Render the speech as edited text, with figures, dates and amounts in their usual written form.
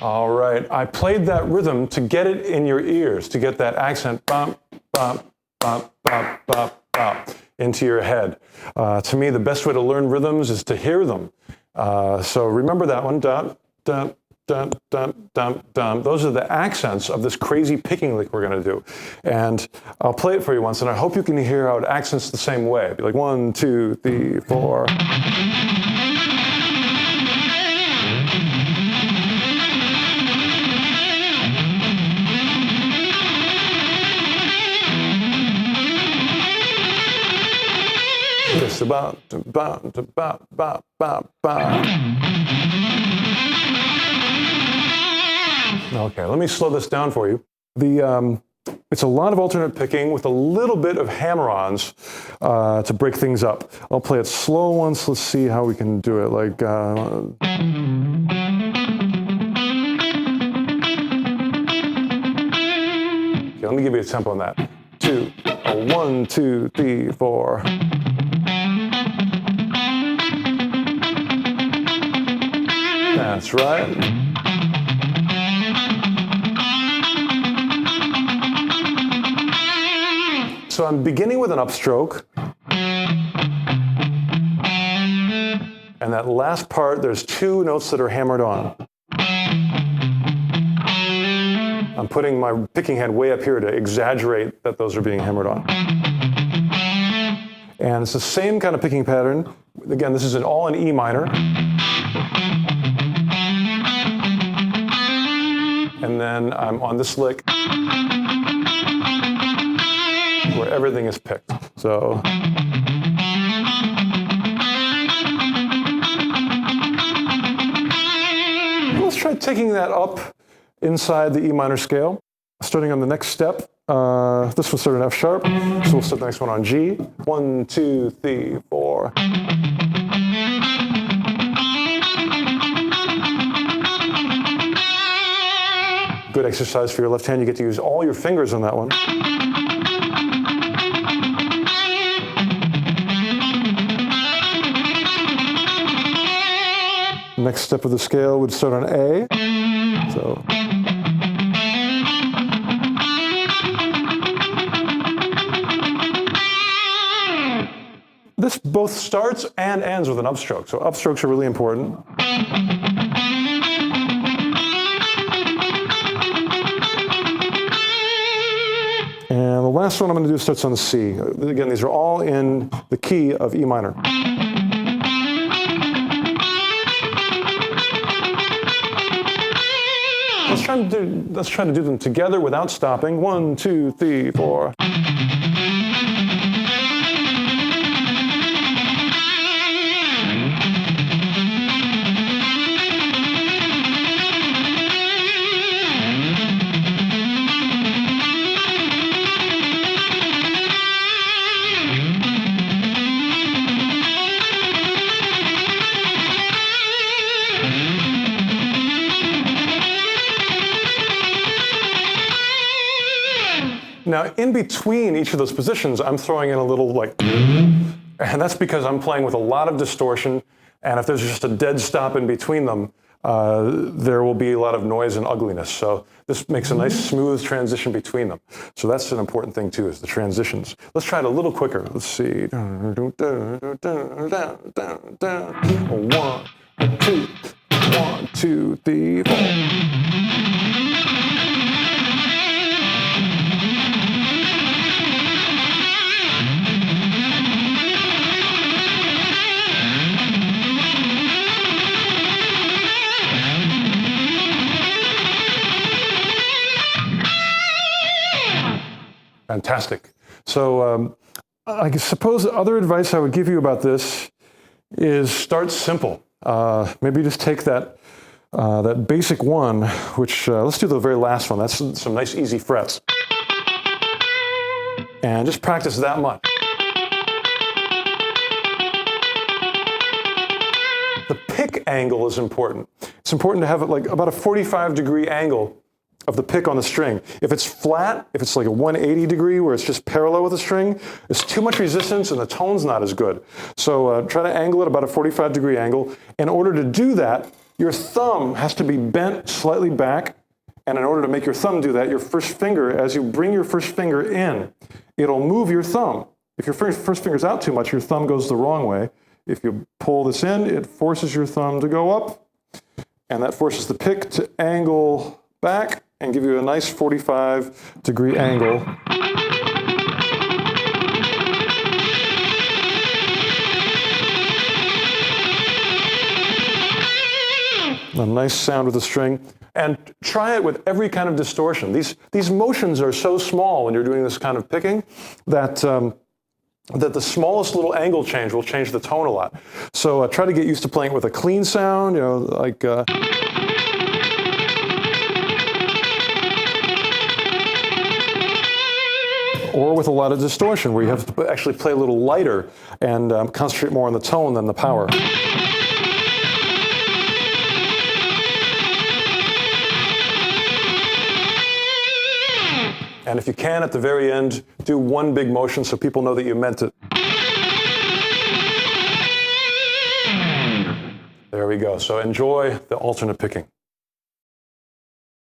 All right, I played that rhythm to get it in your ears, to get that accent bop, bop, bop, bop, bop, bop into your head. To me, the best way to learn rhythms is to hear them. So remember that one, dum, dum, dum, dum, dum, dum. Those are the accents of this crazy picking lick we're gonna do. And I'll play it for you once, and I hope you can hear how it accents the same way. Be like 1, 2, 3, 4. It's about Okay, let me slow this down for you. It's a lot of alternate picking with a little bit of hammer-ons to break things up. I'll play it slow once. Let's see how we can do it. Like. Okay, let me give you a tempo on that. 2, 1, 2, 3, 4. That's right. So I'm beginning with an upstroke. And that last part, there's 2 notes that are hammered on. I'm putting my picking head way up here to exaggerate that those are being hammered on. And it's the same kind of picking pattern. Again, this is all in E minor. And then I'm on this lick where everything is picked. So. Let's try taking that up inside the E minor scale. Starting on the next step, this will start in F sharp, so we'll start the next one on G. 1, 2, 3, 4. Good exercise for your left hand. You get to use all your fingers on that one. Next step of the scale would start on A. So. This both starts and ends with an upstroke, so upstrokes are really important. And the last one I'm going to do starts on the C. Again, these are all in the key of E minor. Let's try to do them together without stopping. 1, 2, 3, 4. Now, in between each of those positions, I'm throwing in a little like, and that's because I'm playing with a lot of distortion, and if there's just a dead stop in between them, there will be a lot of noise and ugliness. So this makes a nice smooth transition between them. So that's an important thing too, is the transitions. Let's try it a little quicker. Let's see. 1, 2, 1, 2, 3, 4. Fantastic. So I suppose other advice I would give you about this is start simple. Maybe just take that basic one, which let's do the very last one. That's some nice easy frets. And just practice that much. The pick angle is important. It's important to have like about a 45-degree angle of the pick on the string. If it's flat, if it's like a 180 degree where it's just parallel with the string, it's too much resistance and the tone's not as good. So try to angle it about a 45-degree angle. In order to do that, Your thumb has to be bent slightly back, and in order to make your thumb do that, your first finger, as you bring your first finger in, it'll move your thumb. If your first finger's out too much, your thumb goes the wrong way. If you pull this in, it forces your thumb to go up, and that forces the pick to angle back and give you a nice 45-degree angle. A nice sound with the string. And try it with every kind of distortion. These motions are so small when you're doing this kind of picking that the smallest little angle change will change the tone a lot. So try to get used to playing it with a clean sound, you know, like... or with a lot of distortion, where you have to actually play a little lighter and concentrate more on the tone than the power. And if you can, at the very end, do one big motion so people know that you meant it. There we go. So enjoy the alternate picking.